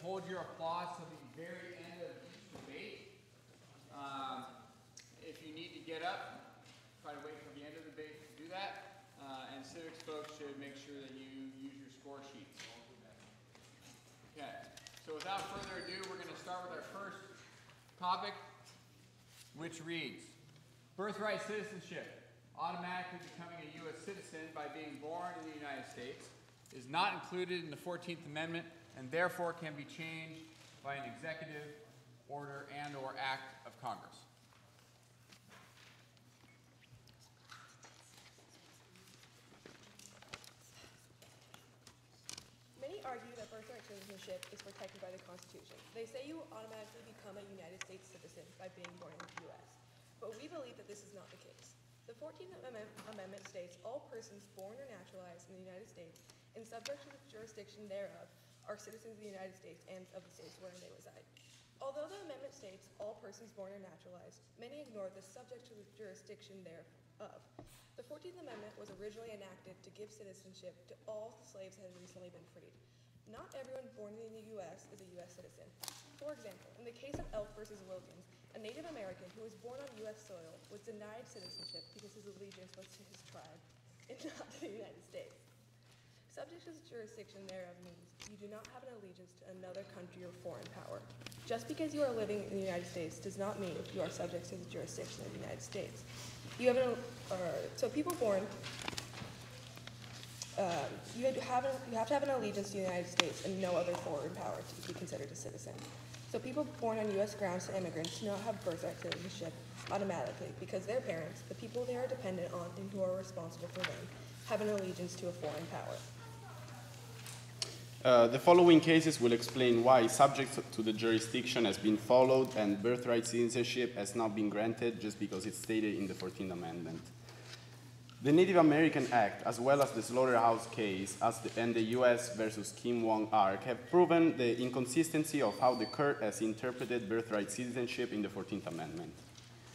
hold your applause till the very end of each debate. If you need to get up, try to wait till the end of the debate to do that. And civics folks should make sure that you use your score sheets. Okay, so without further ado, we're going to start with our first topic, which reads, Birthright Citizenship, automatically becoming a U.S. citizen by being born in the United States, is not included in the 14th Amendment and therefore can be changed by an executive order and/or act of Congress. Many argue that birthright citizenship is protected by the Constitution. They say you will automatically become a United States citizen by being born in the U.S. But we believe that this is not the case. The 14th Amendment states all persons born or naturalized in the United States and subject to the jurisdiction thereof are citizens of the United States and of the states wherein they reside. Although the amendment states all persons born or naturalized, many ignore the subject to the jurisdiction thereof. The 14th Amendment was originally enacted to give citizenship to all slaves that had recently been freed. Not everyone born in the U.S. is a U.S. citizen. For example, in the case of Elk versus Wilkins, a Native American who was born on U.S. soil was denied citizenship because his allegiance was to his tribe and not to the United States. Subject to the jurisdiction thereof means you do not have an allegiance to another country or foreign power. Just because you are living in the United States does not mean you are subject to the jurisdiction of the United States. You have to have an allegiance to the United States and no other foreign power to be considered a citizen. So people born on U.S. grounds to immigrants do not have birthright citizenship automatically because their parents, the people they are dependent on and who are responsible for them, have an allegiance to a foreign power. The following cases will explain why subject to the jurisdiction has been followed and birthright citizenship has not been granted just because it's stated in the 14th Amendment. The Native American Act, as well as the Slaughterhouse case and the U.S. versus Kim Wong-Ark, have proven the inconsistency of how the court has interpreted birthright citizenship in the 14th Amendment.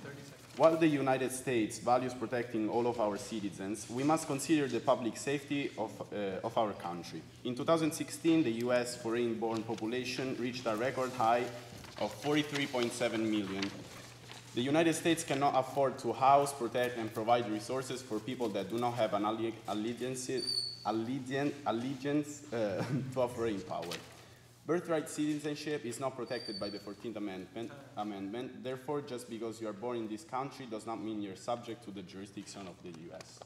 30 seconds. While the United States values protecting all of our citizens, we must consider the public safety of our country. In 2016, the U.S. foreign-born population reached a record high of 43.7 million. The United States cannot afford to house, protect, and provide resources for people that do not have an allegiance to a foreign power. Birthright citizenship is not protected by the 14th Amendment. Therefore, just because you are born in this country does not mean you're subject to the jurisdiction of the U.S.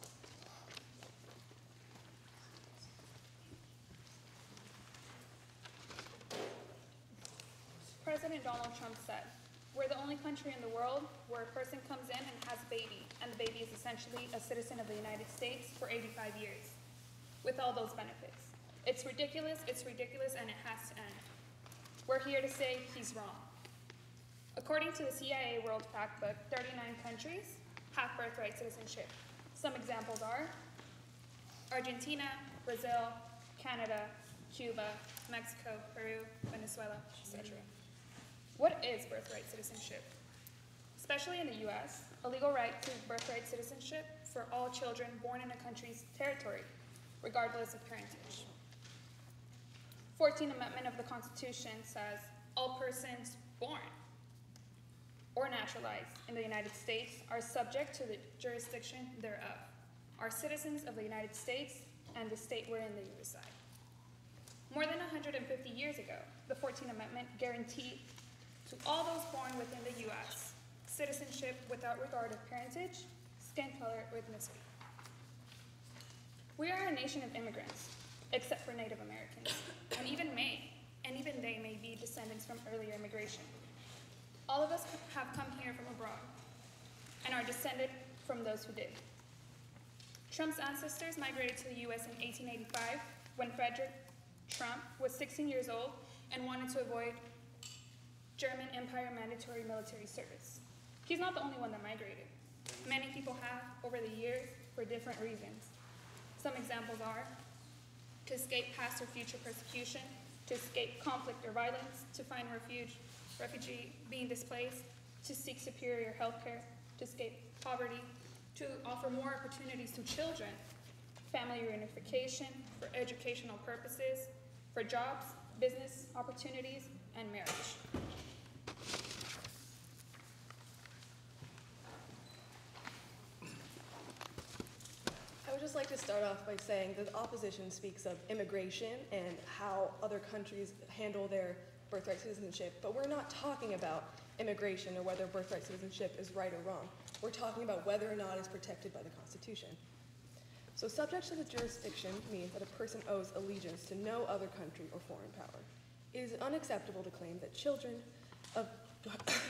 President Donald Trump said, "We're the only country in the world where a person comes in and has a baby, and the baby is essentially a citizen of the United States for 85 years, with all those benefits. It's ridiculous, and it has to end." We're here to say he's wrong. According to the CIA World Factbook, 39 countries have birthright citizenship. Some examples are Argentina, Brazil, Canada, Cuba, Mexico, Peru, Venezuela, etc. What is birthright citizenship? Especially in the U.S., a legal right to birthright citizenship for all children born in a country's territory, regardless of parentage. 14th Amendment of the Constitution says all persons born or naturalized in the United States are subject to the jurisdiction thereof, are citizens of the United States and the state wherein they reside. More than 150 years ago, the 14th Amendment guaranteed to all those born within the U.S. citizenship without regard of parentage, skin color, or ethnicity. We are a nation of immigrants, except for Native Americans, and even they may be descendants from earlier immigration. All of us have come here from abroad and are descended from those who did. Trump's ancestors migrated to the U.S. in 1885 when Frederick Trump was 16 years old and wanted to avoid German Empire mandatory military service. He's not the only one that migrated. Many people have over the years for different reasons. Some examples are to escape past or future persecution, to escape conflict or violence, to find refuge, refugee, being displaced, to seek superior health care, to escape poverty, to offer more opportunities to children, family reunification, for educational purposes, for jobs, business opportunities, and marriage. I would just like to start off by saying that the opposition speaks of immigration and how other countries handle their birthright citizenship, but we're not talking about immigration or whether birthright citizenship is right or wrong. We're talking about whether or not it's protected by the Constitution. So subject to the jurisdiction means that a person owes allegiance to no other country or foreign power. It is unacceptable to claim that children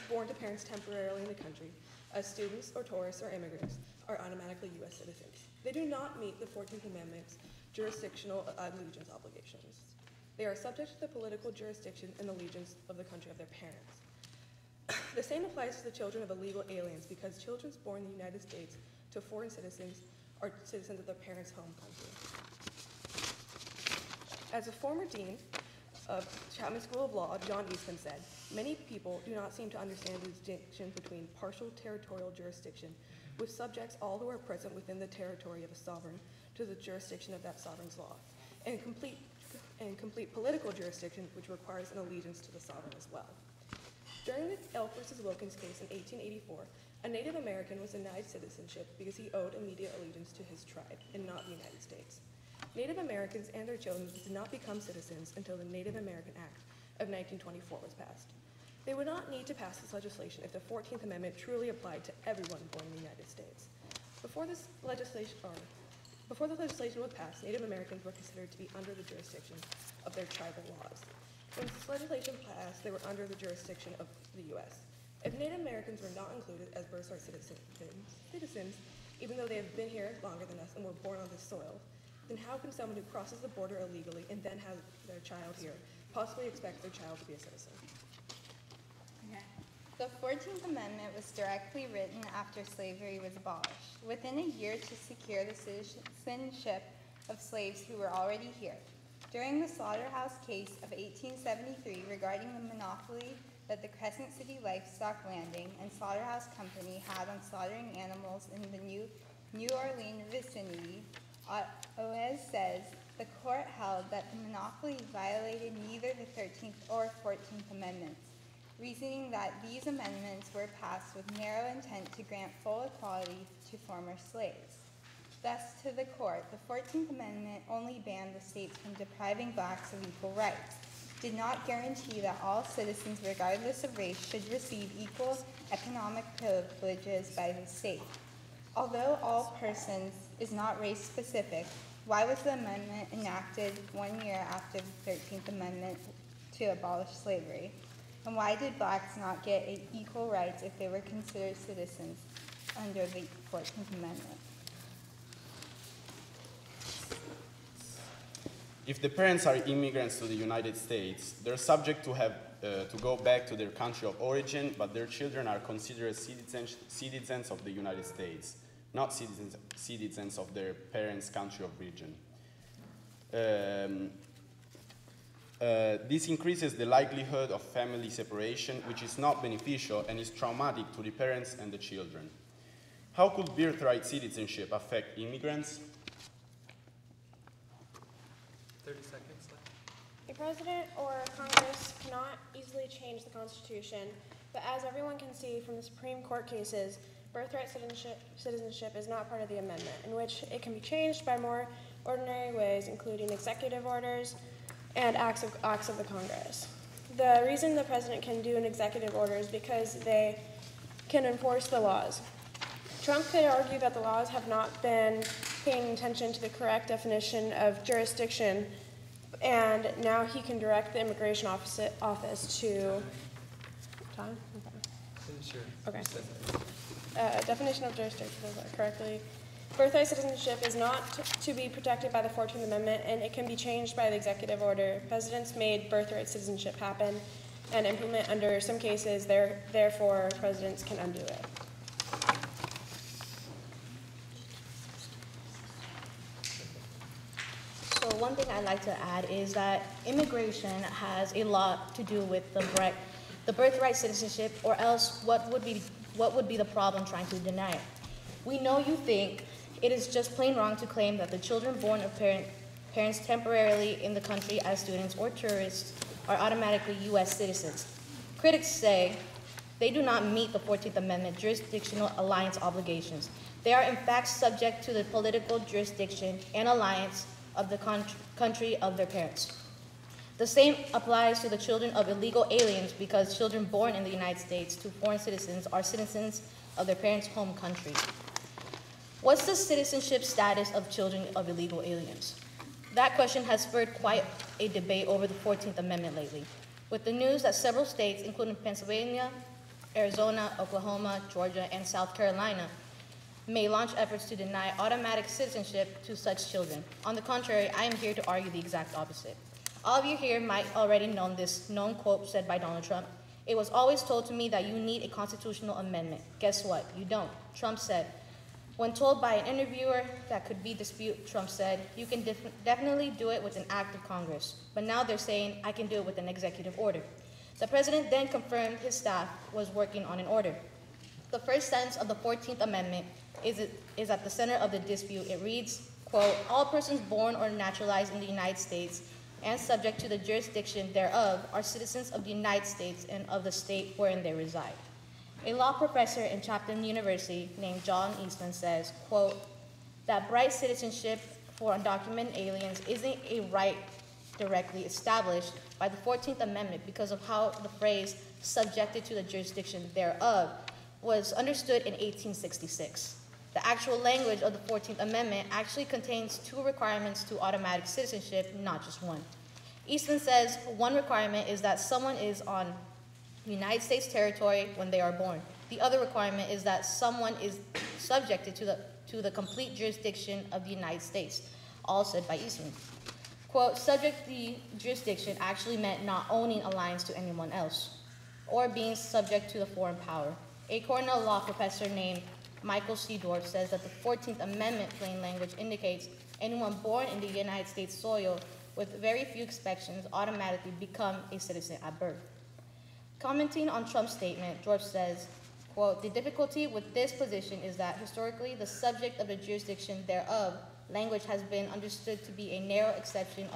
born to parents temporarily in the country, as students or tourists or immigrants, are automatically U.S. citizens. They do not meet the 14th Amendment's jurisdictional allegiance obligations. They are subject to the political jurisdiction and allegiance of the country of their parents. The same applies to the children of illegal aliens because children born in the United States to foreign citizens are citizens of their parents' home country. As a former dean of Chapman School of Law, John Eastman said, many people do not seem to understand the distinction between partial territorial jurisdiction, which subjects all who are present within the territory of a sovereign to the jurisdiction of that sovereign's law, and complete political jurisdiction, which requires an allegiance to the sovereign as well. During the Elk versus Wilkins case in 1884, a Native American was denied citizenship because he owed immediate allegiance to his tribe and not the United States. Native Americans and their children did not become citizens until the Native American Act of 1924 was passed. They would not need to pass this legislation if the 14th Amendment truly applied to everyone born in the United States. Before the legislation was passed, Native Americans were considered to be under the jurisdiction of their tribal laws. When this legislation passed, they were under the jurisdiction of the U.S. If Native Americans were not included as birthright citizens, even though they have been here longer than us and were born on this soil, then how can someone who crosses the border illegally and then has their child here possibly expect their child to be a citizen? The 14th Amendment was directly written after slavery was abolished, within a year to secure the citizenship of slaves who were already here. During the Slaughterhouse case of 1873 regarding the monopoly that the Crescent City Livestock Landing and Slaughterhouse Company had on slaughtering animals in the New Orleans vicinity, Oez says the court held that the monopoly violated neither the 13th or 14th Amendments, reasoning that these amendments were passed with narrow intent to grant full equality to former slaves. Thus, to the court, the 14th Amendment only banned the states from depriving blacks of equal rights, did not guarantee that all citizens, regardless of race, should receive equal economic privileges by the state. Although all persons is not race-specific, why was the amendment enacted 1 year after the 13th Amendment to abolish slavery? And why did blacks not get equal rights if they were considered citizens under the 14th Amendment? If the parents are immigrants to the United States, they're subject to have to go back to their country of origin, but their children are considered citizens of the United States, not citizens of their parents' country of origin. This increases the likelihood of family separation, which is not beneficial and is traumatic to the parents and the children. How could birthright citizenship affect immigrants? 30 seconds left. A president or Congress cannot easily change the Constitution, but as everyone can see from the Supreme Court cases, birthright citizenship is not part of the amendment, in which it can be changed by more ordinary ways, including executive orders and acts of the Congress. The reason the president can do an executive order is because they can enforce the laws. Trump could argue that the laws have not been paying attention to the correct definition of jurisdiction, and now he can direct the immigration office to... Time? Sure. Okay. Definition of jurisdiction correctly. Birthright citizenship is not to be protected by the 14th Amendment, and it can be changed by the executive order. Presidents made birthright citizenship happen and implement under some cases, therefore presidents can undo it. So one thing I'd like to add is that immigration has a lot to do with the birthright citizenship, or else what would be the problem trying to deny it? We know you think it is just plain wrong to claim that the children born of parents temporarily in the country as students or tourists are automatically U.S. citizens. Critics say they do not meet the 14th Amendment jurisdictional alliance obligations. They are in fact subject to the political jurisdiction and alliance of the country of their parents. The same applies to the children of illegal aliens because children born in the United States to foreign citizens are citizens of their parents' home country. What's the citizenship status of children of illegal aliens? That question has spurred quite a debate over the 14th Amendment lately, with the news that several states, including Pennsylvania, Arizona, Oklahoma, Georgia, and South Carolina, may launch efforts to deny automatic citizenship to such children. On the contrary, I am here to argue the exact opposite. All of you here might already know this known quote said by Donald Trump. It was always told to me that you need a constitutional amendment. Guess what? You don't. Trump said. When told by an interviewer that could be disputed, Trump said, you can definitely do it with an act of Congress. But now they're saying, I can do it with an executive order. The president then confirmed his staff was working on an order. The first sentence of the 14th Amendment is at the center of the dispute. It reads, quote, all persons born or naturalized in the United States and subject to the jurisdiction thereof are citizens of the United States and of the state wherein they reside. A law professor in Chapman University named John Eastman says, quote, that bright citizenship for undocumented aliens isn't a right directly established by the 14th Amendment because of how the phrase subjected to the jurisdiction thereof was understood in 1866. The actual language of the 14th Amendment actually contains two requirements to automatic citizenship, not just one. Eastman says one requirement is that someone is on United States territory when they are born. The other requirement is that someone is subjected to the complete jurisdiction of the United States, all said by Eastman. Quote, subject to the jurisdiction actually meant not owning alliance to anyone else or being subject to the foreign power. A Cornell law professor named Michael Seedorf says that the 14th Amendment plain language indicates anyone born in the United States soil with very few exceptions automatically become a citizen at birth. Commenting on Trump's statement, George says, quote, the difficulty with this position is that historically the subject of the jurisdiction thereof language has been understood to be a narrow exception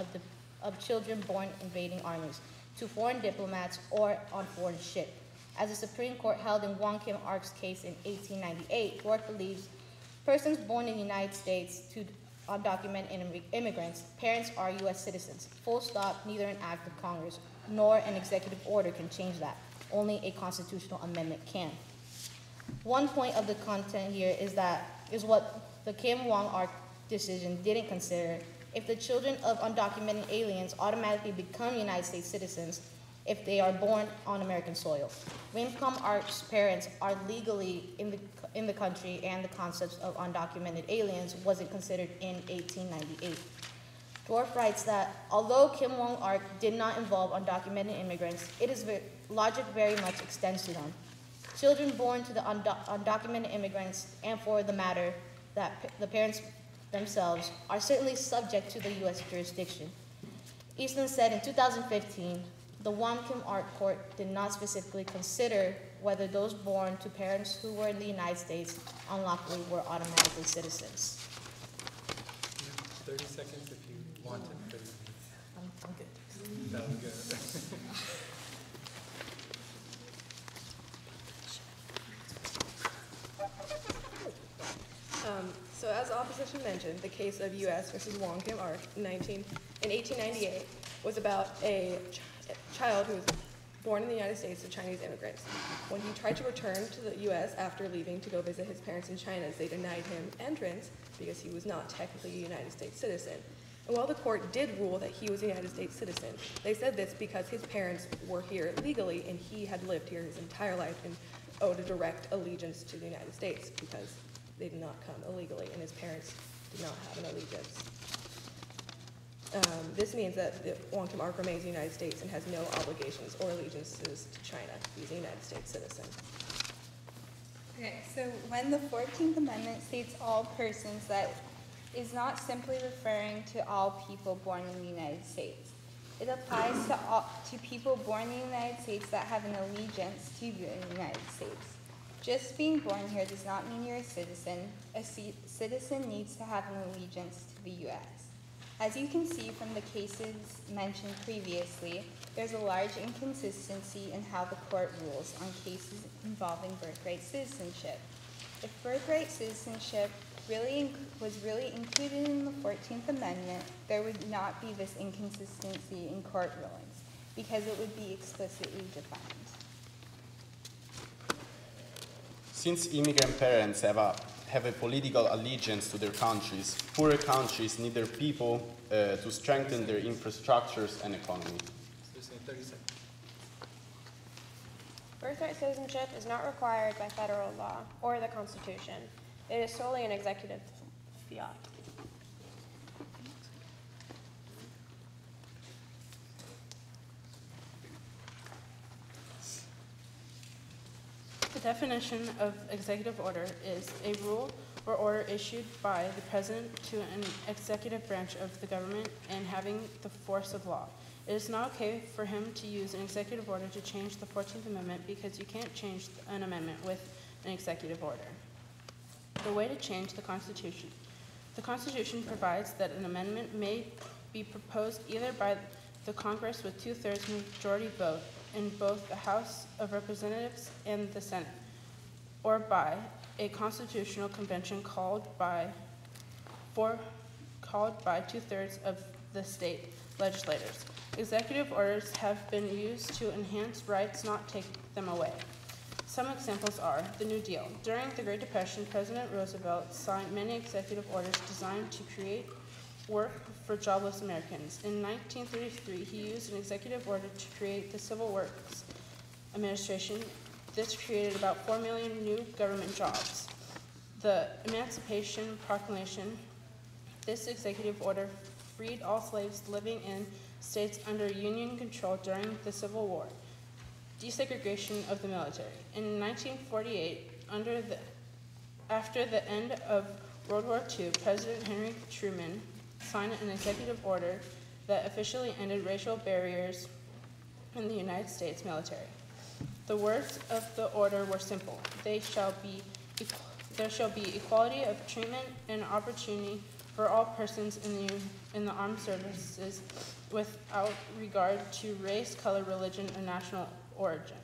of children born invading armies, to foreign diplomats, or on foreign ship. As the Supreme Court held in Wong Kim Ark's case in 1898, George believes persons born in the United States to undocumented immigrants, parents are U.S. citizens. Full stop, neither an act of Congress nor an executive order can change that. Only a constitutional amendment can. One point of the content here is what the Kim Wong Ark decision didn't consider. If the children of undocumented aliens automatically become United States citizens if they are born on American soil. Kim Wong Ark's parents are legally in the country, and the concepts of undocumented aliens wasn't considered in 1898. Dwarf writes that although Kim Wong Ark did not involve undocumented immigrants, logic very much extends to them. Children born to the undocumented immigrants, and for the matter, that the parents themselves, are certainly subject to the U.S. jurisdiction. Eastman said in 2015, the Wong Kim Ark Court did not specifically consider whether those born to parents who were in the United States unlawfully were automatically citizens. 30 seconds if you want it. I'm good. That was good. So as opposition mentioned, the case of U.S. versus Wong Kim Ark in 1898 was about a child who was born in the United States to Chinese immigrants. When he tried to return to the U.S. after leaving to go visit his parents in China, they denied him entrance because he was not technically a United States citizen. And while the court did rule that he was a United States citizen, they said this because his parents were here legally and he had lived here his entire life and owed a direct allegiance to the United States because they did not come illegally and his parents did not have an allegiance. This means that the Wong Kim Ark remains in the United States and has no obligations or allegiances to China. He's a United States citizen. Okay, so when the 14th Amendment states all persons, that is not simply referring to all people born in the United States. It applies to people born in the United States that have an allegiance to the United States. Just being born here does not mean you're a citizen. A citizen needs to have an allegiance to the U.S. As you can see from the cases mentioned previously, there's a large inconsistency in how the court rules on cases involving birthright citizenship. If birthright citizenship was really included in the 14th Amendment, there would not be this inconsistency in court rulings, because it would be explicitly defined. Since immigrant parents have a political allegiance to their countries, poorer countries need their people to strengthen their infrastructures and economy. There's 30 seconds. Birthright citizenship is not required by federal law or the Constitution. It is solely an executive fiat. The definition of executive order is a rule or order issued by the president to an executive branch of the government and having the force of law. It is not okay for him to use an executive order to change the 14th Amendment because you can't change an amendment with an executive order. The way to change the Constitution. The Constitution provides that an amendment may be proposed either by the Congress with 2/3 majority vote in both the House of Representatives and the Senate, or by a constitutional convention called by 2/3 of the state legislators. Executive orders have been used to enhance rights, not take them away. Some examples are the New Deal. During the Great Depression, President Roosevelt signed many executive orders designed to create work for jobless Americans. In 1933, he used an executive order to create the Civil Works Administration. This created about 4 million new government jobs. The Emancipation Proclamation. This executive order freed all slaves living in states under Union control during the Civil War. Desegregation of the military. In 1948, after the end of World War II, President Henry Truman signed an executive order that officially ended racial barriers in the United States military. The words of the order were simple. There shall be equality of treatment and opportunity for all persons in the armed services without regard to race, color, religion, or national origin.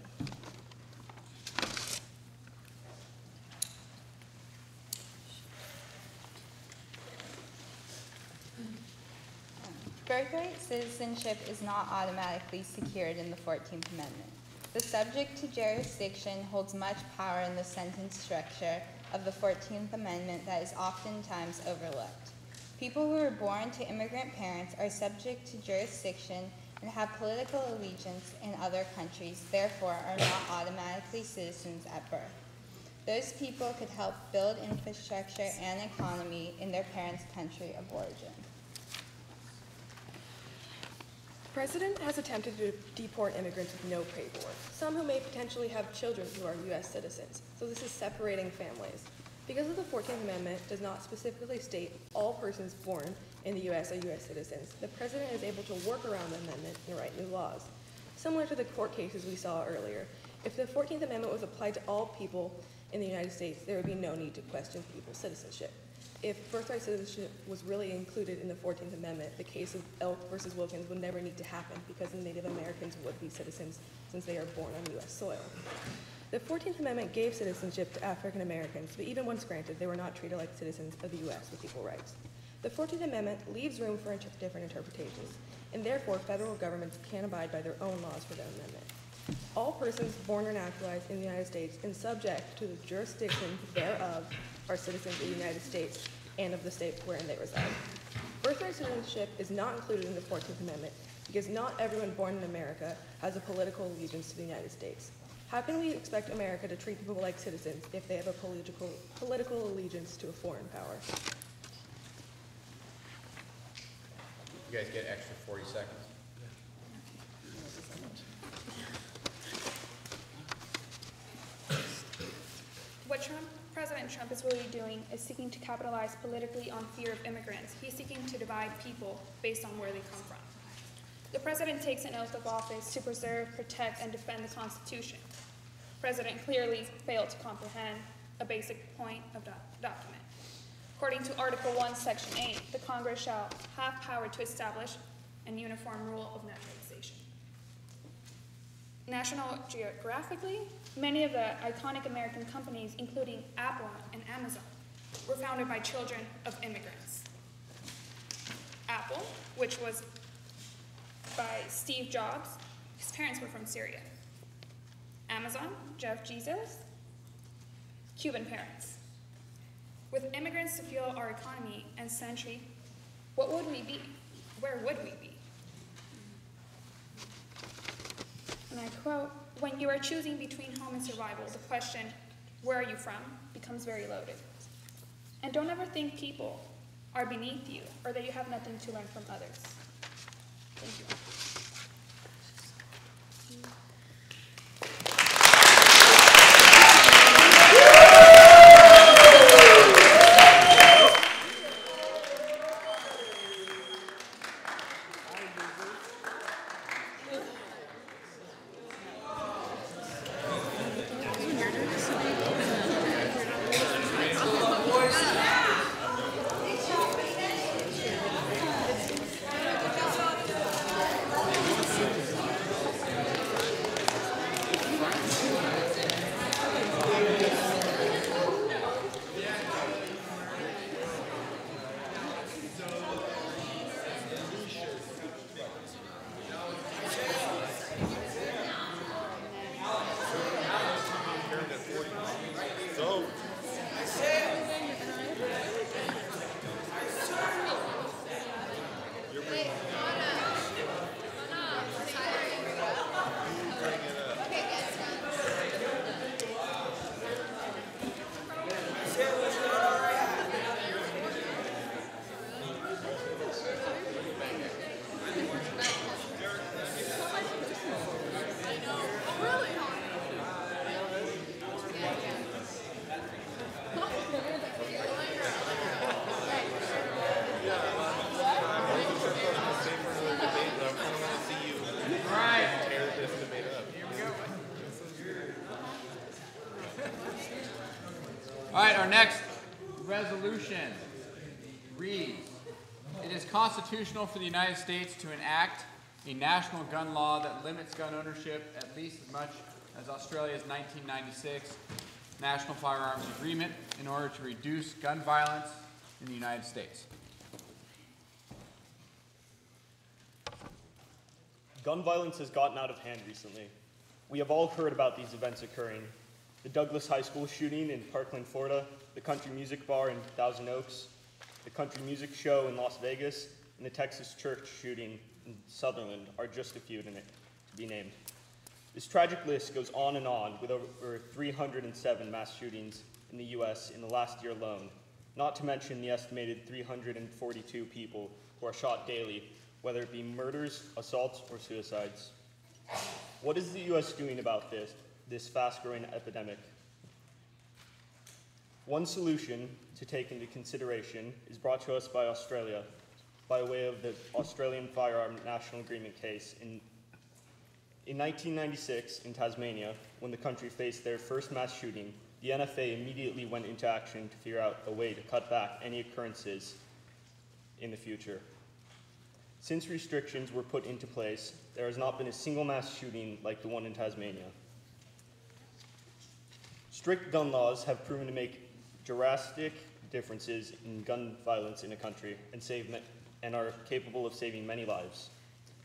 Birthright citizenship is not automatically secured in the 14th Amendment. The subject to jurisdiction holds much power in the sentence structure of the 14th Amendment that is oftentimes overlooked. People who are born to immigrant parents are subject to jurisdiction and have political allegiance in other countries, therefore are not automatically citizens at birth. Those people could help build infrastructure and economy in their parents' country of origin. The president has attempted to deport immigrants with no paperwork, some who may potentially have children who are U.S. citizens, so this is separating families. Because of the 14th Amendment does not specifically state all persons born in the U.S. are U.S. citizens, the president is able to work around the amendment and write new laws. Similar to the court cases we saw earlier, if the 14th Amendment was applied to all people in the United States, there would be no need to question people's citizenship. If birthright citizenship was really included in the 14th Amendment, the case of Elk versus Wilkins would never need to happen because the Native Americans would be citizens since they are born on U.S. soil. The 14th Amendment gave citizenship to African Americans, but even once granted, they were not treated like citizens of the U.S. with equal rights. The 14th Amendment leaves room for different interpretations, and therefore federal governments can abide by their own laws for that amendment. All persons born or naturalized in the United States and subject to the jurisdiction thereof are citizens of the United States and of the state wherein they reside. Birthright citizenship is not included in the 14th Amendment because not everyone born in America has a political allegiance to the United States. How can we expect America to treat people like citizens if they have a political allegiance to a foreign power? You guys get extra 40 seconds. What President Trump is really doing is seeking to capitalize politically on fear of immigrants. He's seeking to divide people based on where they come from. The president takes an oath of office to preserve, protect, and defend the Constitution. The president clearly failed to comprehend a basic point of document. According to Article 1, Section 8, the Congress shall have power to establish a uniform rule of naturalization. National Geographically, many of the iconic American companies, including Apple and Amazon, were founded by children of immigrants. Apple, which was by Steve Jobs, his parents were from Syria. Amazon, Jeff Bezos, Cuban parents. With immigrants to fuel our economy and century, what would we be? Where would we be? And I quote, "When you are choosing between home and survival, the question, where are you from, becomes very loaded. And don't ever think people are beneath you or that you have nothing to learn from others." Thank you. All right, our next resolution reads, "It is constitutional for the United States to enact a national gun law that limits gun ownership at least as much as Australia's 1996 National Firearms Agreement in order to reduce gun violence in the United States." Gun violence has gotten out of hand recently. We have all heard about these events occurring. The Douglas High School shooting in Parkland, Florida, the Country Music Bar in Thousand Oaks, the Country Music Show in Las Vegas, and the Texas church shooting in Sutherland are just a few to be named. This tragic list goes on and on, with over 307 mass shootings in the U.S. in the last year alone, not to mention the estimated 342 people who are shot daily, whether it be murders, assaults, or suicides. What is the U.S. doing about this fast-growing epidemic? One solution to take into consideration is brought to us by Australia by way of the Australian Firearm National Agreement case. In 1996, in Tasmania, when the country faced their first mass shooting, the NFA immediately went into action to figure out a way to cut back any occurrences in the future. Since restrictions were put into place, there has not been a single mass shooting like the one in Tasmania. Strict gun laws have proven to make drastic differences in gun violence in a country and are capable of saving many lives.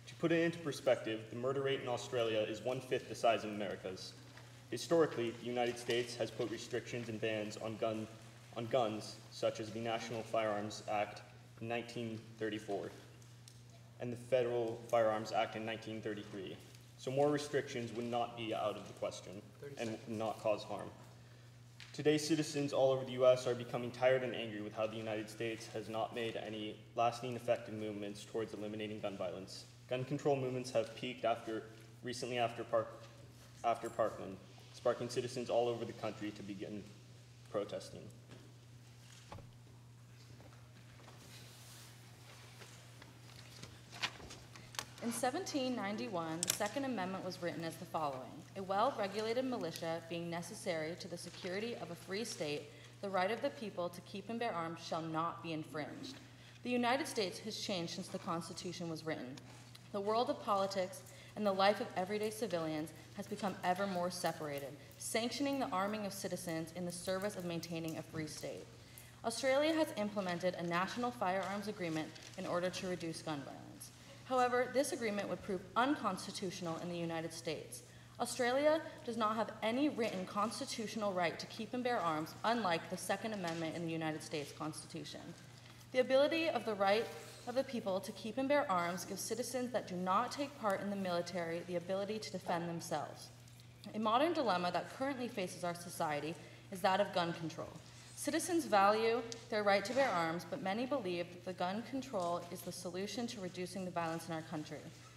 To put it into perspective, the murder rate in Australia is 1/5 the size of America's. Historically, the United States has put restrictions and bans on guns, such as the National Firearms Act in 1934 and the Federal Firearms Act in 1933. So more restrictions would not be out of the question and would not cause harm. Today, citizens all over the U.S. are becoming tired and angry with how the United States has not made any lasting, effective movements towards eliminating gun violence. Gun control movements have peaked recently after Parkland, sparking citizens all over the country to begin protesting. In 1791, the Second Amendment was written as the following: "A well-regulated militia being necessary to the security of a free state, the right of the people to keep and bear arms shall not be infringed. The United States has changed since the Constitution was written. The world of politics and the life of everyday civilians has become ever more separated, sanctioning the arming of citizens in the service of maintaining a free state. Australia has implemented a national firearms agreement in order to reduce gun violence. However, this agreement would prove unconstitutional in the United States. Australia does not have any written constitutional right to keep and bear arms, unlike the Second Amendment in the United States Constitution. The ability of the right of the people to keep and bear arms gives citizens that do not take part in the military the ability to defend themselves. A modern dilemma that currently faces our society is that of gun control. Citizens value their right to bear arms, but many believe that the gun control is the solution to reducing the violence in our country.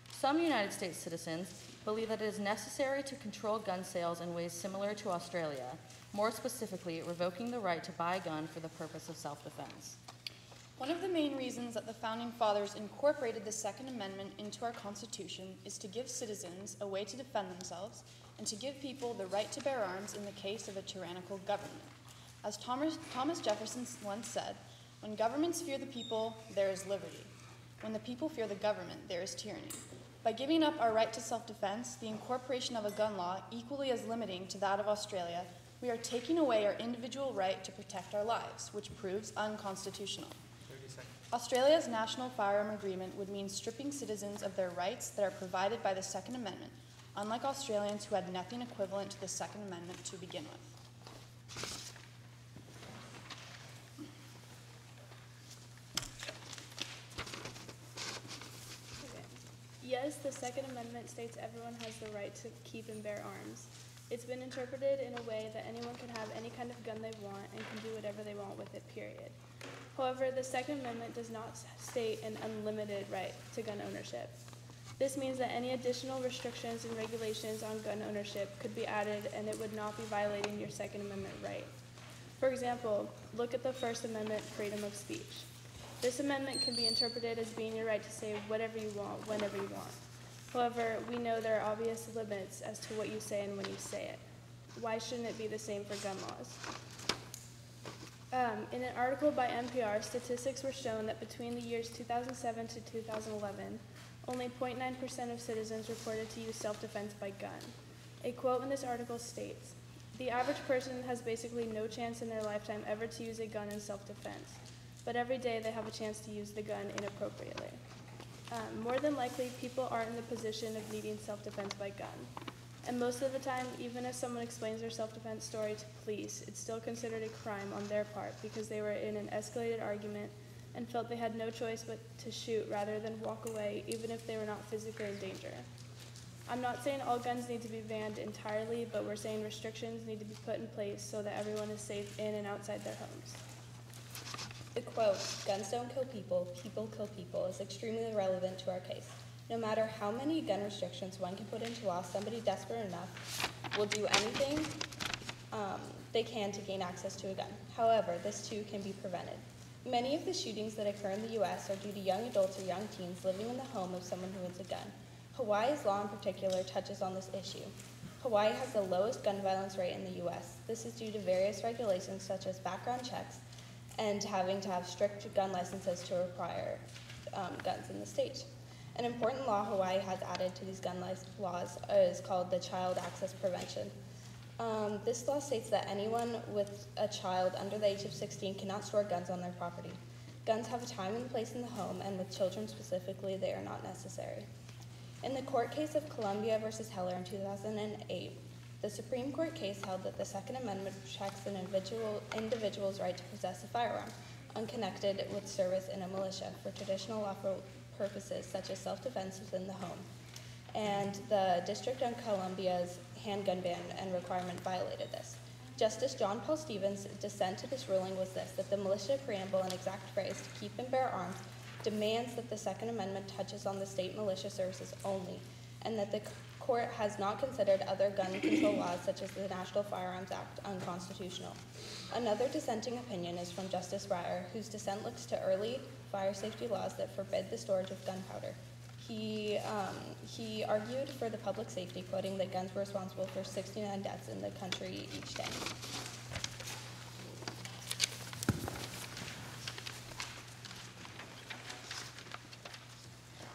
Some United States citizens believe that it is necessary to control gun sales in ways similar to Australia, more specifically, revoking the right to buy a gun for the purpose of self-defense. One of the main reasons that the Founding Fathers incorporated the Second Amendment into our Constitution is to give citizens a way to defend themselves and to give people the right to bear arms in the case of a tyrannical government. As Thomas Jefferson once said, "When governments fear the people, there is liberty. When the people fear the government, there is tyranny." By giving up our right to self-defense, the incorporation of a gun law equally as limiting to that of Australia, we are taking away our individual right to protect our lives, which proves unconstitutional. 30 seconds. Australia's national firearm agreement would mean stripping citizens of their rights that are provided by the Second Amendment, unlike Australians who had nothing equivalent to the Second Amendment to begin with. Yes, the Second Amendment states everyone has the right to keep and bear arms. It's been interpreted in a way that anyone can have any kind of gun they want and can do whatever they want with it, period. However, the Second Amendment does not state an unlimited right to gun ownership. This means that any additional restrictions and regulations on gun ownership could be added and it would not be violating your Second Amendment right. For example, look at the First Amendment, freedom of speech. This amendment can be interpreted as being your right to say whatever you want, whenever you want. However, we know there are obvious limits as to what you say and when you say it. Why shouldn't it be the same for gun laws? In an article by NPR, statistics were shown that between the years 2007 to 2011, only 0.9% of citizens reported to use self-defense by gun. A quote in this article states, "The average person has basically no chance in their lifetime ever to use a gun in self-defense, but every day they have a chance to use the gun inappropriately." More than likely, people aren't in the position of needing self-defense by gun. And most of the time, even if someone explains their self-defense story to police, it's still considered a crime on their part because they were in an escalated argument and felt they had no choice but to shoot rather than walk away, even if they were not physically in danger. I'm not saying all guns need to be banned entirely, but we're saying restrictions need to be put in place so that everyone is safe in and outside their homes. The quote, "Guns don't kill people, people kill people," is extremely relevant to our case. No matter how many gun restrictions one can put into law, somebody desperate enough will do anything they can to gain access to a gun. However, this too can be prevented. Many of the shootings that occur in the U.S. are due to young adults or young teens living in the home of someone who owns a gun. Hawaii's law in particular touches on this issue. Hawaii has the lowest gun violence rate in the U.S. This is due to various regulations such as background checks and having to have strict gun licenses to require guns in the state. An important law Hawaii has added to these gun laws is called the Child Access Prevention. This law states that anyone with a child under the age of 16 cannot store guns on their property. Guns have a time and place in the home, and with children specifically, they are not necessary. In the court case of Columbia versus Heller in 2008, the Supreme Court case held that the Second Amendment protects an individual's right to possess a firearm, unconnected with service in a militia, for traditional lawful purposes such as self-defense within the home. And the District of Columbia's handgun ban and requirement violated this. Justice John Paul Stevens' dissent to this ruling was this, that the militia preamble and exact phrase, "to keep and bear arms," demands that the Second Amendment touches on the state militia services only, and that the court has not considered other gun control laws, such as the National Firearms Act, unconstitutional. Another dissenting opinion is from Justice Breyer, whose dissent looks to early fire safety laws that forbid the storage of gunpowder. He argued for the public safety, quoting that guns were responsible for 69 deaths in the country each day.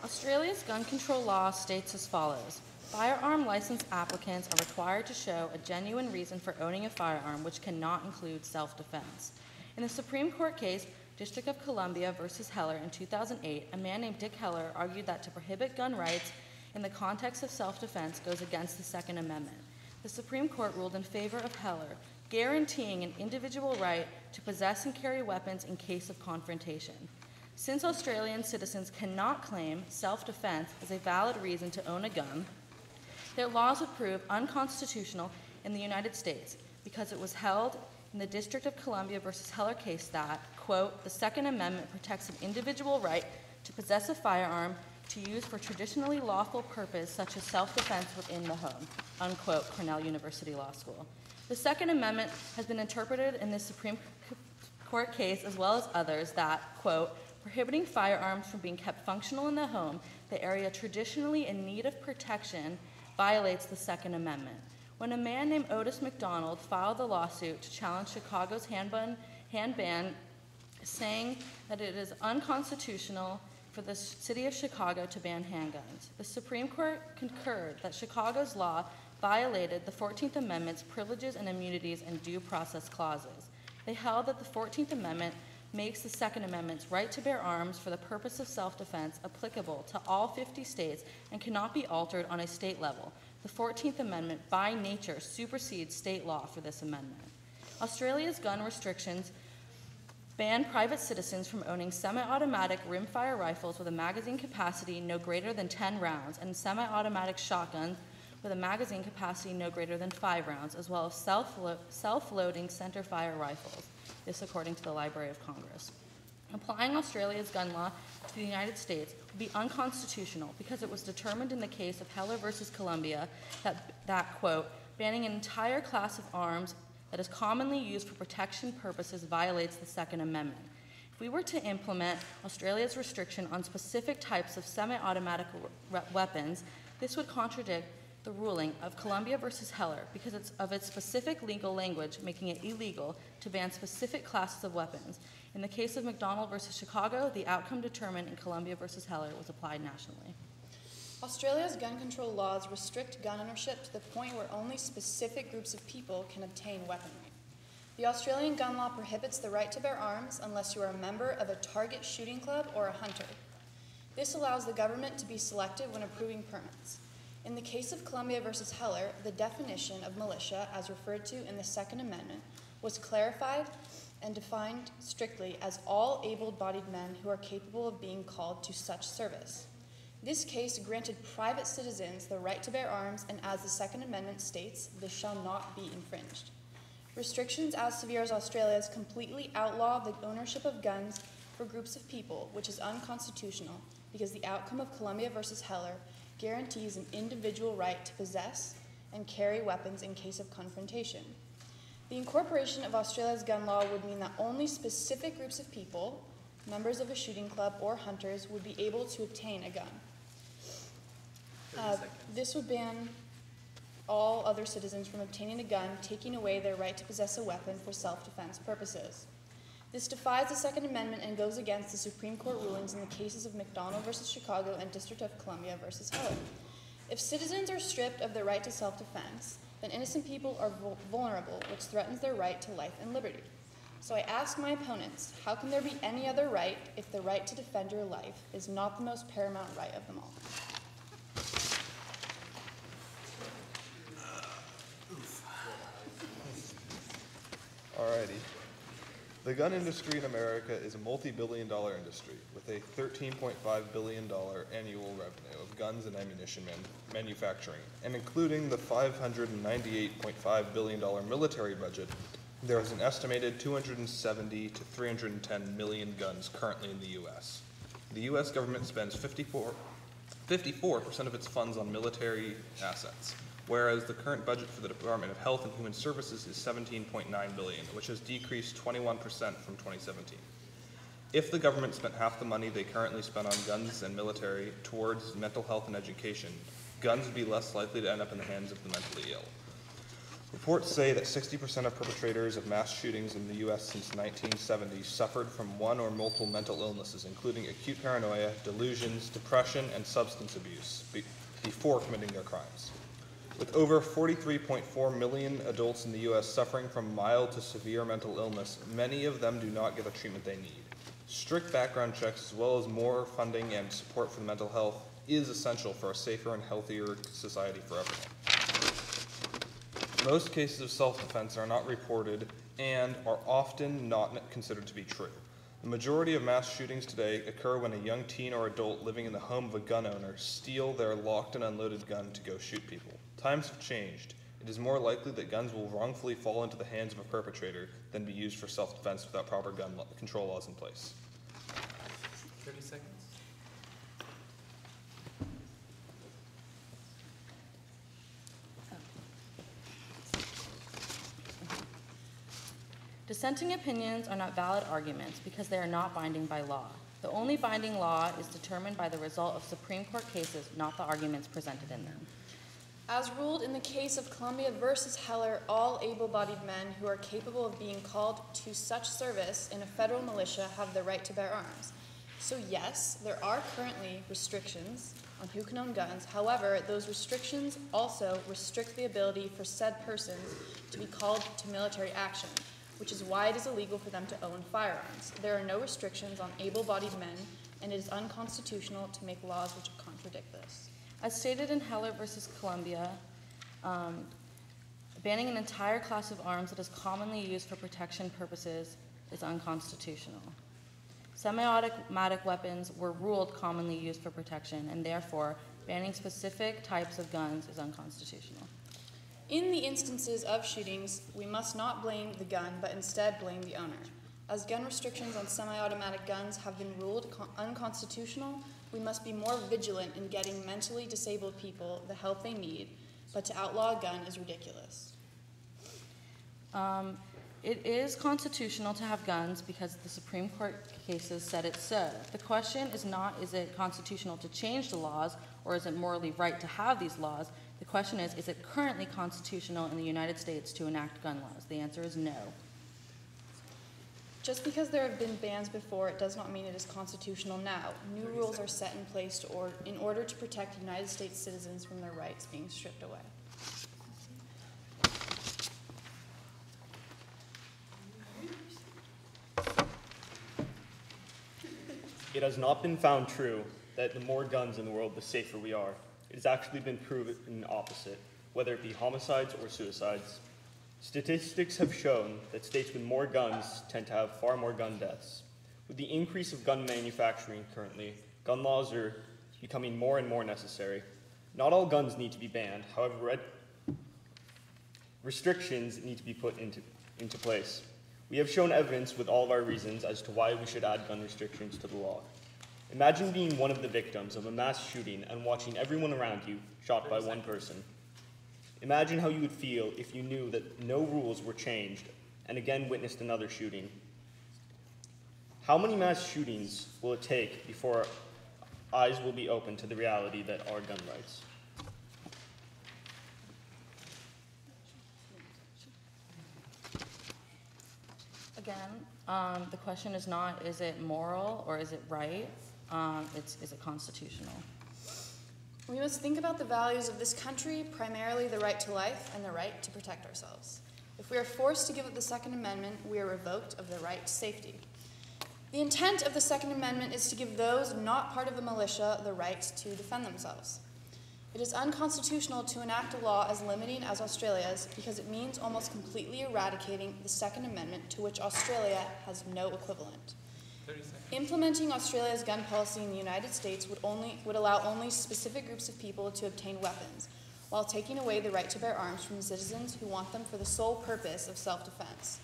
Australia's gun control law states as follows. Firearm license applicants are required to show a genuine reason for owning a firearm, which cannot include self-defense. In the Supreme Court case, District of Columbia versus Heller in 2008, a man named Dick Heller argued that to prohibit gun rights in the context of self-defense goes against the Second Amendment. The Supreme Court ruled in favor of Heller, guaranteeing an individual right to possess and carry weapons in case of confrontation. Since Australian citizens cannot claim self-defense as a valid reason to own a gun, their laws would prove unconstitutional in the United States because it was held in the District of Columbia versus Heller case that, quote, the Second Amendment protects an individual right to possess a firearm to use for traditionally lawful purpose such as self-defense within the home, unquote, Cornell University Law School. The Second Amendment has been interpreted in this Supreme Court case as well as others that, quote, prohibiting firearms from being kept functional in the home, the area traditionally in need of protection, violates the Second Amendment. When a man named Otis McDonald filed the lawsuit to challenge Chicago's hand ban, saying that it is unconstitutional for the city of Chicago to ban handguns, the Supreme Court concurred that Chicago's law violated the 14th Amendment's privileges and immunities and due process clauses. They held that the 14th Amendment makes the Second Amendment's right to bear arms for the purpose of self-defense applicable to all 50 states and cannot be altered on a state level. The 14th Amendment, by nature, supersedes state law for this amendment. Australia's gun restrictions ban private citizens from owning semi-automatic rimfire rifles with a magazine capacity no greater than 10 rounds and semi-automatic shotguns with a magazine capacity no greater than 5 rounds, as well as self-loading centerfire rifles. This according to the Library of Congress. Applying Australia's gun law to the United States would be unconstitutional because it was determined in the case of Heller versus Columbia that quote, banning an entire class of arms that is commonly used for protection purposes violates the Second Amendment. If we were to implement Australia's restriction on specific types of semi-automatic weapons, this would contradict the ruling of Columbia versus Heller because of its specific legal language, making it illegal to ban specific classes of weapons. In the case of McDonald versus Chicago, the outcome determined in Columbia versus Heller was applied nationally. Australia's gun control laws restrict gun ownership to the point where only specific groups of people can obtain weaponry. The Australian gun law prohibits the right to bear arms unless you are a member of a target shooting club or a hunter. This allows the government to be selective when approving permits. In the case of Columbia versus Heller, the definition of militia, as referred to in the Second Amendment, was clarified and defined strictly as all able-bodied men who are capable of being called to such service. This case granted private citizens the right to bear arms, and as the Second Amendment states, this shall not be infringed. Restrictions as severe as Australia's completely outlaw the ownership of guns for groups of people, which is unconstitutional because the outcome of Columbia versus Heller guarantees an individual right to possess and carry weapons in case of confrontation. The incorporation of Australia's gun law would mean that only specific groups of people, members of a shooting club or hunters, would be able to obtain a gun. This would ban all other citizens from obtaining a gun, taking away their right to possess a weapon for self-defense purposes. This defies the Second Amendment and goes against the Supreme Court rulings in the cases of McDonald versus Chicago and District of Columbia versus Heller. If citizens are stripped of their right to self-defense, then innocent people are vulnerable, which threatens their right to life and liberty. So I ask my opponents, how can there be any other right if the right to defend your life is not the most paramount right of them all? Alrighty. The gun industry in America is a multi-billion-dollar industry with a $13.5 billion annual revenue of guns and ammunition manufacturing, and including the $598.5 billion military budget, there is an estimated 270 to 310 million guns currently in the U.S. The U.S. government spends 54% of its funds on military assets, whereas the current budget for the Department of Health and Human Services is $17.9 billion, which has decreased 21% from 2017. If the government spent half the money they currently spend on guns and military towards mental health and education, guns would be less likely to end up in the hands of the mentally ill. Reports say that 60% of perpetrators of mass shootings in the U.S. since 1970 suffered from one or multiple mental illnesses, including acute paranoia, delusions, depression, and substance abuse, before committing their crimes. With over 43.4 million adults in the U.S. suffering from mild to severe mental illness, many of them do not get the treatment they need. Strict background checks, as well as more funding and support for mental health, is essential for a safer and healthier society for everyone. Most cases of self-defense are not reported and are often not considered to be true. The majority of mass shootings today occur when a young teen or adult living in the home of a gun owner steal their locked and unloaded gun to go shoot people. Times have changed. It is more likely that guns will wrongfully fall into the hands of a perpetrator than be used for self-defense without proper gun control laws in place. 30 seconds. Dissenting opinions are not valid arguments because they are not binding by law. The only binding law is determined by the result of Supreme Court cases, not the arguments presented in them. As ruled in the case of Columbia versus Heller, all able-bodied men who are capable of being called to such service in a federal militia have the right to bear arms. So yes, there are currently restrictions on who can own guns. However, those restrictions also restrict the ability for said persons to be called to military action, which is why it is illegal for them to own firearms. There are no restrictions on able-bodied men, and it is unconstitutional to make laws which contradict this. As stated in Heller versus Columbia, banning an entire class of arms that is commonly used for protection purposes is unconstitutional. Semi-automatic weapons were ruled commonly used for protection, and therefore, banning specific types of guns is unconstitutional. In the instances of shootings, we must not blame the gun, but instead blame the owner. As gun restrictions on semi-automatic guns have been ruled unconstitutional, we must be more vigilant in getting mentally disabled people the help they need, but to outlaw a gun is ridiculous. It is constitutional to have guns because the Supreme Court cases said it so. The question is not, is it constitutional to change the laws, or is it morally right to have these laws? The question is it currently constitutional in the United States to enact gun laws? The answer is no. Just because there have been bans before, it does not mean it is constitutional now. New rules are set in place in order to protect United States citizens from their rights being stripped away. It has not been found true that the more guns in the world, the safer we are. It has actually been proven opposite, whether it be homicides or suicides. Statistics have shown that states with more guns tend to have far more gun deaths. With the increase of gun manufacturing currently, gun laws are becoming more and more necessary. Not all guns need to be banned, however, restrictions need to be put into place. We have shown evidence with all of our reasons as to why we should add gun restrictions to the law. Imagine being one of the victims of a mass shooting and watching everyone around you shot by one person. Imagine how you would feel if you knew that no rules were changed and again witnessed another shooting. How many mass shootings will it take before our eyes will be open to the reality that are gun rights? Again, the question is not, is it moral or is it right? Is it constitutional? We must think about the values of this country, primarily the right to life and the right to protect ourselves. If we are forced to give up the Second Amendment, we are revoked of the right to safety. The intent of the Second Amendment is to give those not part of the militia the right to defend themselves. It is unconstitutional to enact a law as limiting as Australia's because it means almost completely eradicating the Second Amendment, to which Australia has no equivalent. 30 seconds. Implementing Australia's gun policy in the United States would allow only specific groups of people to obtain weapons, while taking away the right to bear arms from citizens who want them for the sole purpose of self-defense.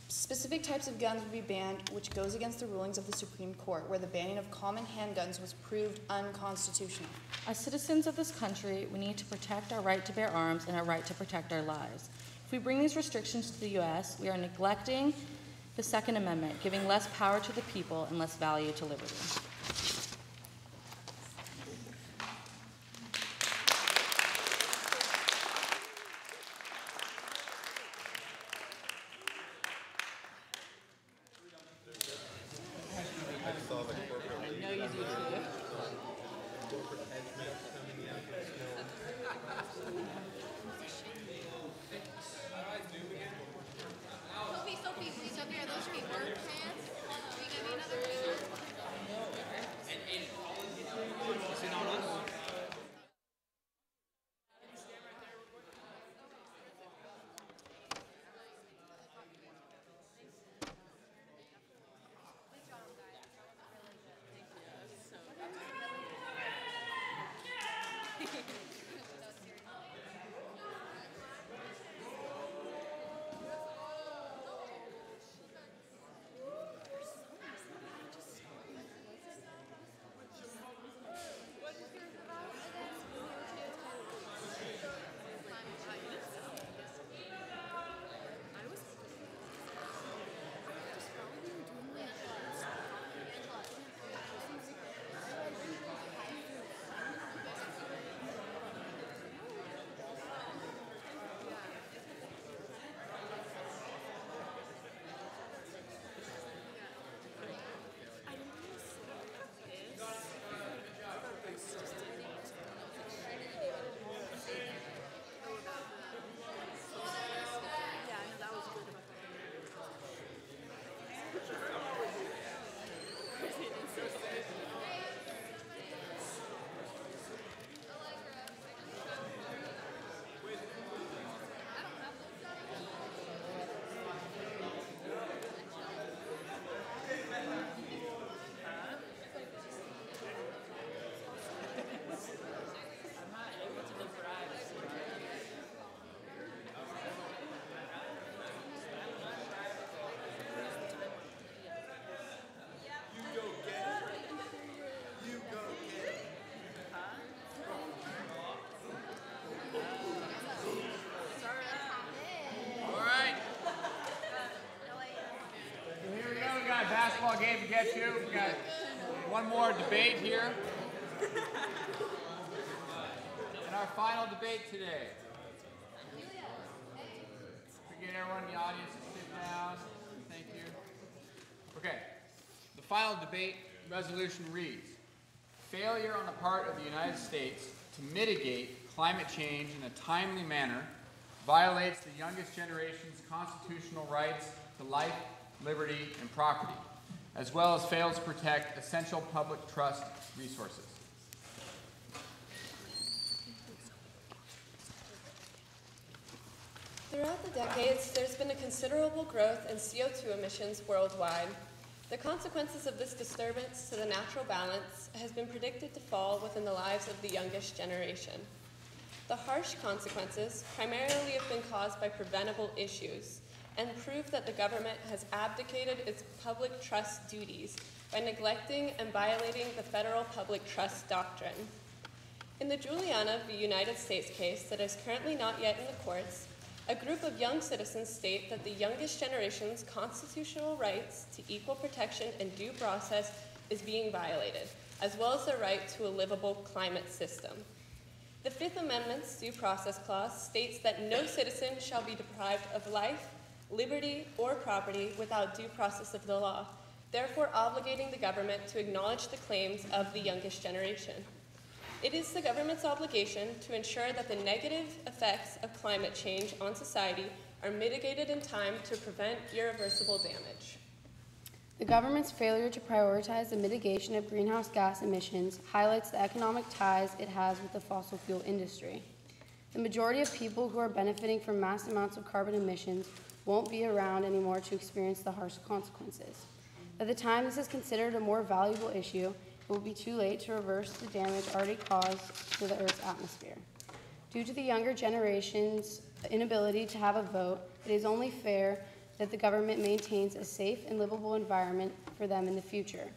Specific types of guns would be banned, which goes against the rulings of the Supreme Court, where the banning of common handguns was proved unconstitutional. As citizens of this country, we need to protect our right to bear arms and our right to protect our lives. If we bring these restrictions to the U.S., we are neglecting the Second Amendment, giving less power to the people and less value to liberty. basketball game to get to. We got one more debate here. And our final debate today. We get everyone in the audience to sit down. Thank you. Okay. The final debate resolution reads, failure on the part of the United States to mitigate climate change in a timely manner violates the youngest generation's constitutional rights to life, liberty, and property, as well as fails to protect essential public trust resources. Throughout the decades, there's been a considerable growth in CO2 emissions worldwide. The consequences of this disturbance to the natural balance has been predicted to fall within the lives of the youngest generation. The harsh consequences primarily have been caused by preventable issues and prove that the government has abdicated its public trust duties by neglecting and violating the federal public trust doctrine. In the Juliana v. United States case that is currently not yet in the courts, a group of young citizens state that the youngest generation's constitutional rights to equal protection and due process is being violated, as well as their right to a livable climate system. The Fifth Amendment's Due Process Clause states that no citizen shall be deprived of life, liberty, or property without due process of the law, therefore obligating the government to acknowledge the claims of the youngest generation. It is the government's obligation to ensure that the negative effects of climate change on society are mitigated in time to prevent irreversible damage. The government's failure to prioritize the mitigation of greenhouse gas emissions highlights the economic ties it has with the fossil fuel industry. The majority of people who are benefiting from mass amounts of carbon emissions won't be around anymore to experience the harsh consequences. By the time this is considered a more valuable issue, it will be too late to reverse the damage already caused to the Earth's atmosphere. Due to the younger generation's inability to have a vote, it is only fair that the government maintains a safe and livable environment for them in the future.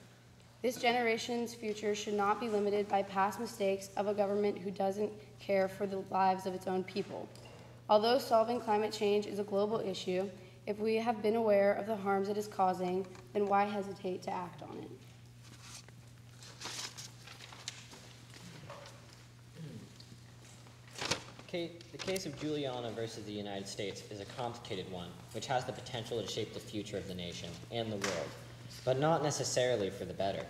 This generation's future should not be limited by past mistakes of a government who doesn't care for the lives of its own people. Although solving climate change is a global issue, if we have been aware of the harms it is causing, then why hesitate to act on it? The case of Juliana versus the United States is a complicated one, which has the potential to shape the future of the nation and the world, but not necessarily for the better.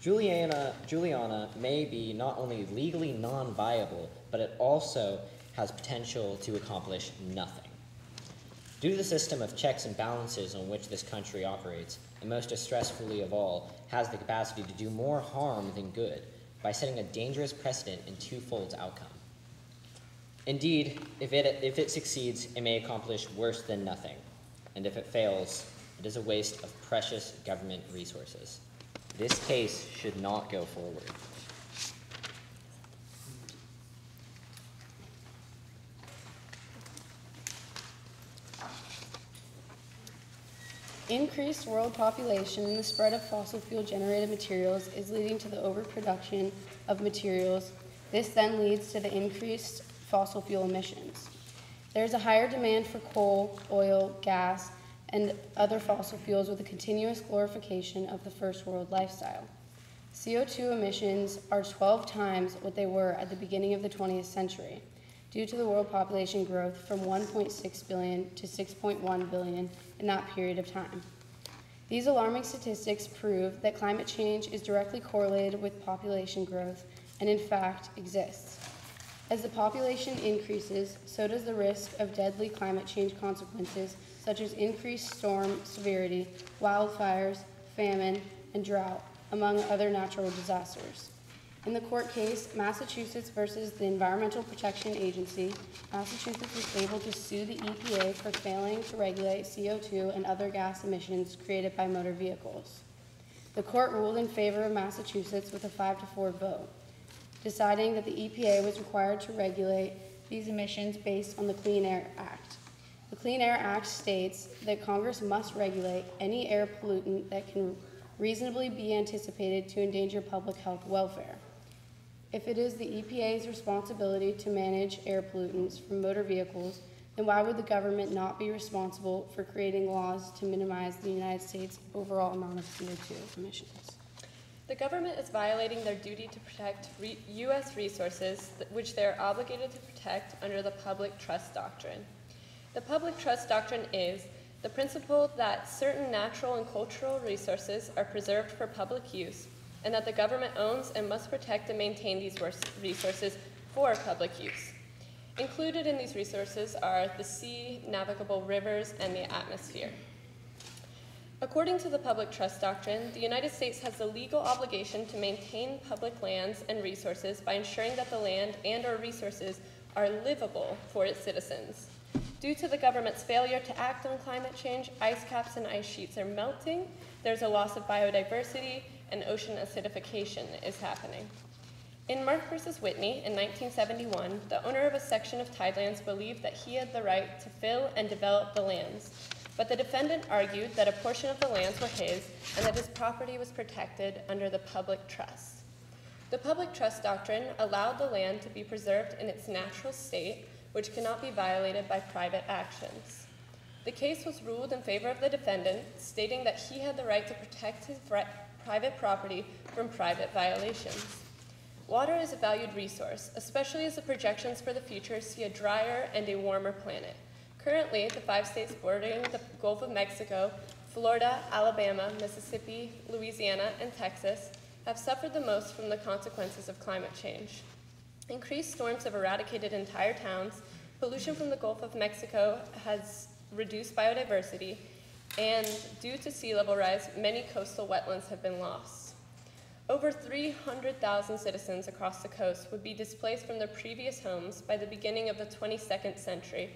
Juliana may be not only legally non-viable, but it also has potential to accomplish nothing. Due to the system of checks and balances on which this country operates, and most distressfully of all, has the capacity to do more harm than good by setting a dangerous precedent in twofold outcome. Indeed, if it succeeds, it may accomplish worse than nothing, and if it fails, it is a waste of precious government resources. This case should not go forward. Increased world population and the spread of fossil fuel generated materials is leading to the overproduction of materials. This then leads to the increased fossil fuel emissions. There is a higher demand for coal, oil, gas, and other fossil fuels with a continuous glorification of the first world lifestyle. CO2 emissions are 12 times what they were at the beginning of the 20th century, due to the world population growth from 1.6 billion to 6.1 billion in that period of time. These alarming statistics prove that climate change is directly correlated with population growth and in fact exists. As the population increases, so does the risk of deadly climate change consequences such as increased storm severity, wildfires, famine, and drought, among other natural disasters. In the court case, Massachusetts versus the Environmental Protection Agency, Massachusetts was able to sue the EPA for failing to regulate CO2 and other gas emissions created by motor vehicles. The court ruled in favor of Massachusetts with a 5-4 vote, deciding that the EPA was required to regulate these emissions based on the Clean Air Act. The Clean Air Act states that Congress must regulate any air pollutant that can reasonably be anticipated to endanger public health welfare. If it is the EPA's responsibility to manage air pollutants from motor vehicles, And why would the government not be responsible for creating laws to minimize the United States' overall amount of CO2 emissions? The government is violating their duty to protect U.S. resources, which they are obligated to protect under the Public Trust Doctrine. The Public Trust Doctrine is the principle that certain natural and cultural resources are preserved for public use, and that the government owns and must protect and maintain these resources for public use. Included in these resources are the sea, navigable rivers, and the atmosphere. According to the Public Trust Doctrine, the United States has the legal obligation to maintain public lands and resources by ensuring that the land and/or resources are livable for its citizens. Due to the government's failure to act on climate change, ice caps and ice sheets are melting, there's a loss of biodiversity, and ocean acidification is happening. In Mark v. Whitney in 1971, the owner of a section of tidelands believed that he had the right to fill and develop the lands. But the defendant argued that a portion of the lands were his and that his property was protected under the public trust. The public trust doctrine allowed the land to be preserved in its natural state, which cannot be violated by private actions. The case was ruled in favor of the defendant, stating that he had the right to protect his private property from private violations. Water is a valued resource, especially as the projections for the future see a drier and a warmer planet. Currently, the 5 states bordering the Gulf of Mexico, Florida, Alabama, Mississippi, Louisiana, and Texas, have suffered the most from the consequences of climate change. Increased storms have eradicated entire towns, pollution from the Gulf of Mexico has reduced biodiversity, and due to sea level rise, many coastal wetlands have been lost. Over 300,000 citizens across the coast would be displaced from their previous homes by the beginning of the 22nd century,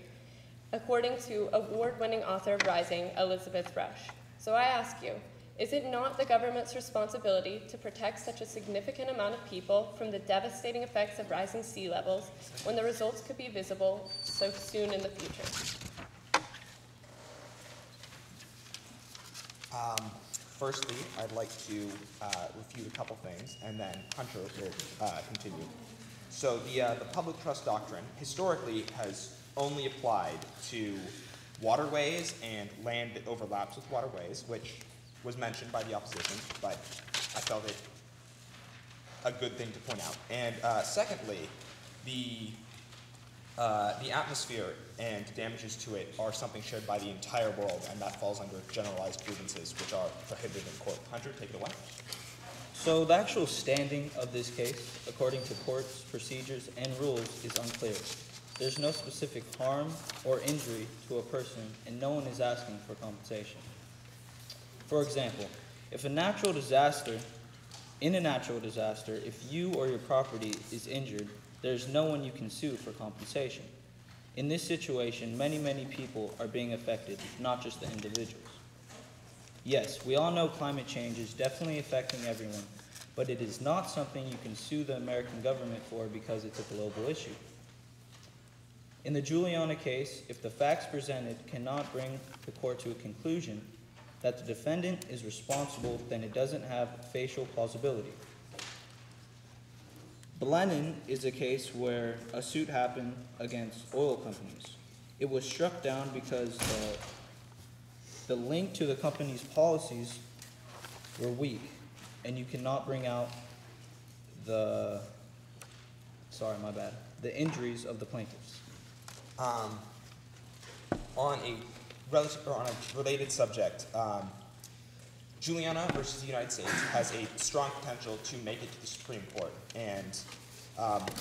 according to award-winning author of Rising, Elizabeth Rush. So I ask you, is it not the government's responsibility to protect such a significant amount of people from the devastating effects of rising sea levels when the results could be visible so soon in the future? Firstly, I'd like to refute a couple things, and then Hunter will continue. So the public trust doctrine historically has only applied to waterways and land that overlaps with waterways, which was mentioned by the opposition, but I felt it a good thing to point out. And secondly, the atmosphere and damages to it are something shared by the entire world, and that falls under generalized grievances, which are prohibited in court. Hunter, take it away. So the actual standing of this case, according to courts, procedures, and rules, is unclear. There's no specific harm or injury to a person, and no one is asking for compensation. For example, in a natural disaster, if you or your property is injured, there's no one you can sue for compensation. In this situation, many people are being affected, not just the individuals. Yes, we all know climate change is definitely affecting everyone, but it is not something you can sue the American government for because it's a global issue. In the Juliana case, if the facts presented cannot bring the court to a conclusion that the defendant is responsible, then it doesn't have facial plausibility. Blenheim is a case where a suit happened against oil companies. It was struck down because the link to the company's policies were weak, and you cannot bring out the injuries of the plaintiffs. On a related subject, Juliana versus the United States has a strong potential to make it to the Supreme Court, and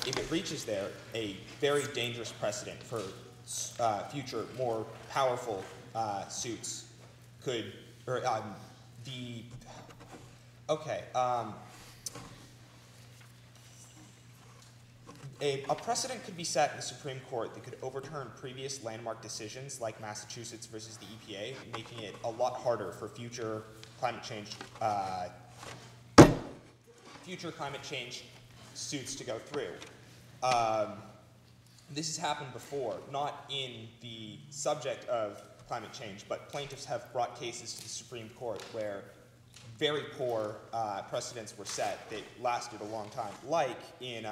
if it reaches there, a very dangerous precedent for future, more powerful suits could, a precedent could be set in the Supreme Court that could overturn previous landmark decisions like Massachusetts versus the EPA, making it a lot harder for future climate change suits to go through. This has happened before, not in the subject of climate change, but plaintiffs have brought cases to the Supreme Court where very poor precedents were set that lasted a long time, like in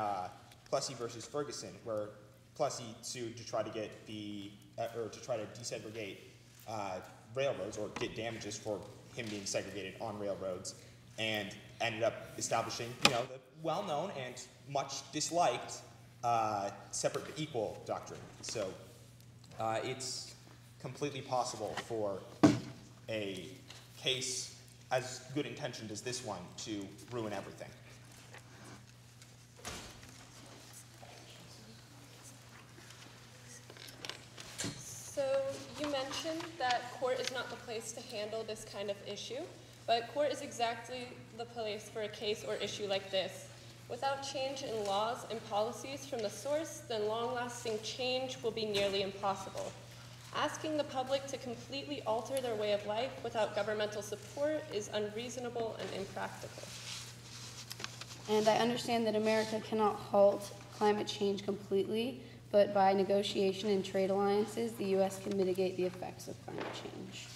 Plessy versus Ferguson, where Plessy sued to try to get the or to try to desegregate railroads or get damages for him being segregated on railroads, and ended up establishing, the well-known and much disliked separate but equal doctrine. So it's completely possible for a case as good intentioned as this one to ruin everything. So you mentioned that court is not the place to handle this kind of issue, but court is exactly the place for a case or issue like this. Without change in laws and policies from the source, then long-lasting change will be nearly impossible. Asking the public to completely alter their way of life without governmental support is unreasonable and impractical. And I understand that America cannot halt climate change completely, but by negotiation and trade alliances, the U.S. can mitigate the effects of climate change.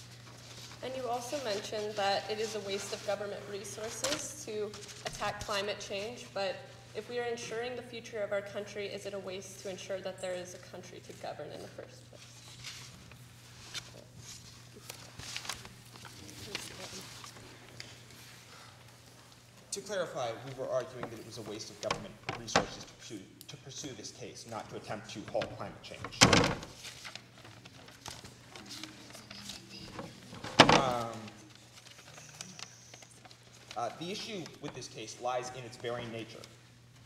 And you also mentioned that it is a waste of government resources to attack climate change, but if we are ensuring the future of our country, is it a waste to ensure that there is a country to govern in the first place? To clarify, we were arguing that it was a waste of government resources to pursue this case, not to attempt to halt climate change. The issue with this case lies in its very nature.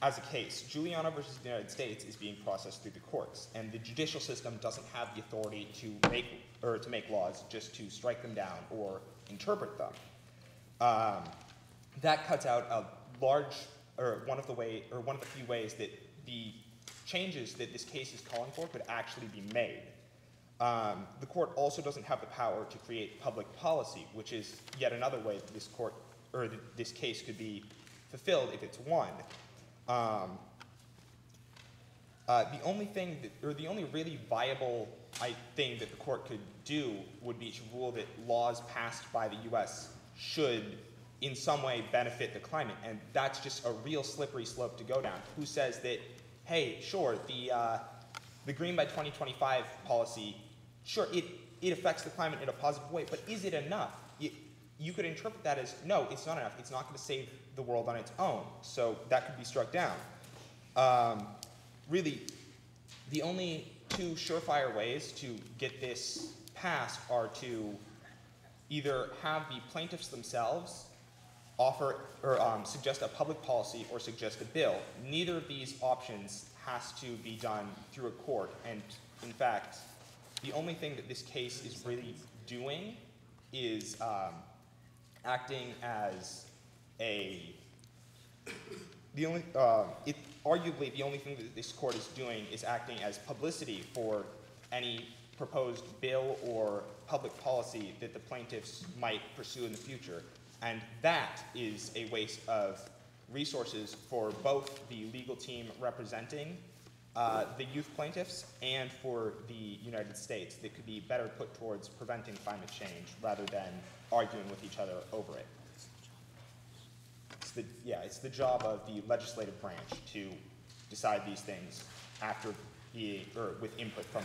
As a case, Juliana versus the United States is being processed through the courts, and the judicial system doesn't have the authority to make laws, just to strike them down or interpret them. That cuts out a one of the few ways that the changes that this case is calling for could actually be made. The court also doesn't have the power to create public policy, which is yet another way that this case could be fulfilled if it's won. The only really viable thing that the court could do would be to rule that laws passed by the U.S. should in some way benefit the climate, and that's just a real slippery slope to go down. Who says that, hey, sure, the Green by 2025 policy, sure, it affects the climate in a positive way, but is it enough? You could interpret that as, no, it's not enough. It's not going to save the world on its own, so that could be struck down. Really, the only two surefire ways to get this passed are to either have the plaintiffs themselves offer or suggest a public policy or suggest a bill. Neither of these options has to be done through a court, and in fact, the only thing that this case is really doing is acting as arguably the only thing that this court is doing is acting as publicity for any proposed bill or public policy that the plaintiffs might pursue in the future. And that is a waste of resources for both the legal team representing the youth plaintiffs and for the United States that could be better put towards preventing climate change rather than arguing with each other over it. It's the job of the legislative branch to decide these things with input from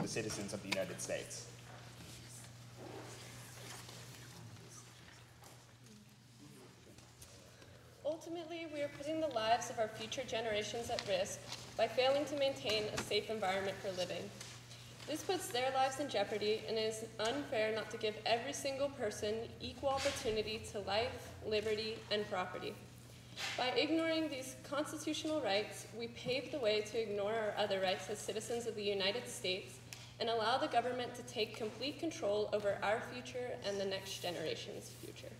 the citizens of the United States. Ultimately, we are putting the lives of our future generations at risk by failing to maintain a safe environment for living. This puts their lives in jeopardy, and it is unfair not to give every single person equal opportunity to life, liberty, and property. By ignoring these constitutional rights, we pave the way to ignore our other rights as citizens of the United States and allow the government to take complete control over our future and the next generation's future.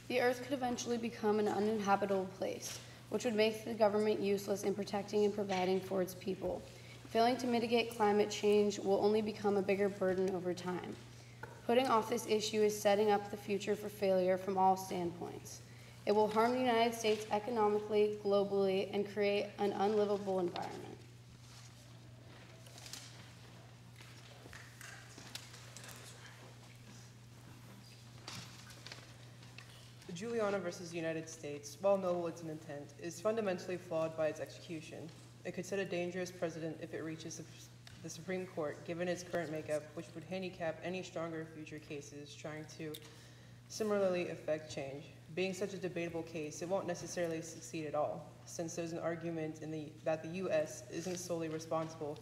The earth could eventually become an uninhabitable place, which would make the government useless in protecting and providing for its people. Failing to mitigate climate change will only become a bigger burden over time. Putting off this issue is setting up the future for failure from all standpoints. It will harm the United States economically, globally, and create an unlivable environment. Juliana versus United States, while noble its intent, is fundamentally flawed by its execution. It could set a dangerous precedent if it reaches the Supreme Court, given its current makeup, which would handicap any stronger future cases trying to similarly affect change. Being such a debatable case, it won't necessarily succeed at all, since there's an argument that the U.S. isn't solely responsible,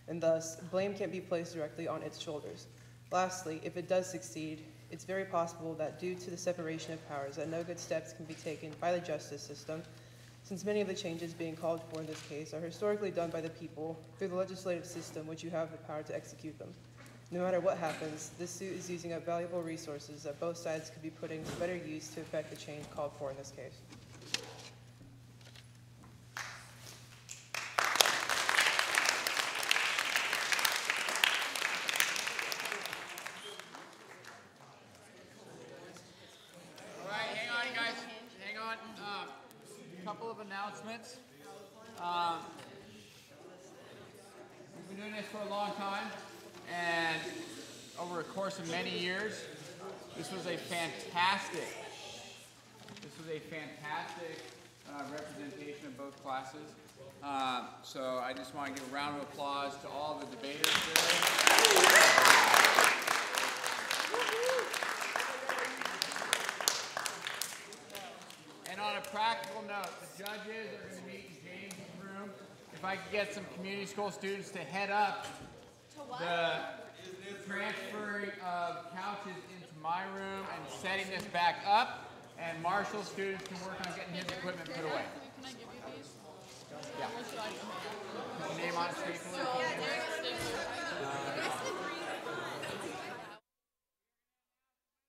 and thus blame can't be placed directly on its shoulders. Lastly, if it does succeed, it's very possible that due to the separation of powers, that no good steps can be taken by the justice system, since many of the changes being called for in this case are historically done by the people through the legislative system, which you have the power to execute them. No matter what happens, this suit is using up valuable resources that both sides could be putting to better use to effect the change called for in this case. All right, hang on, guys. Hang on. A couple of announcements. We've been doing this for a long time, and over a course of many years, this was a fantastic representation of both classes. So I just want to give a round of applause to all the debaters today. And on a practical note, the judges are going to meet in James' room. If I could get some community school students to head up the transferring of couches into my room and setting this back up, and Marshall students can work on getting his equipment put away. Can I give you these? Yeah. Or should I? Put your name on a stapler.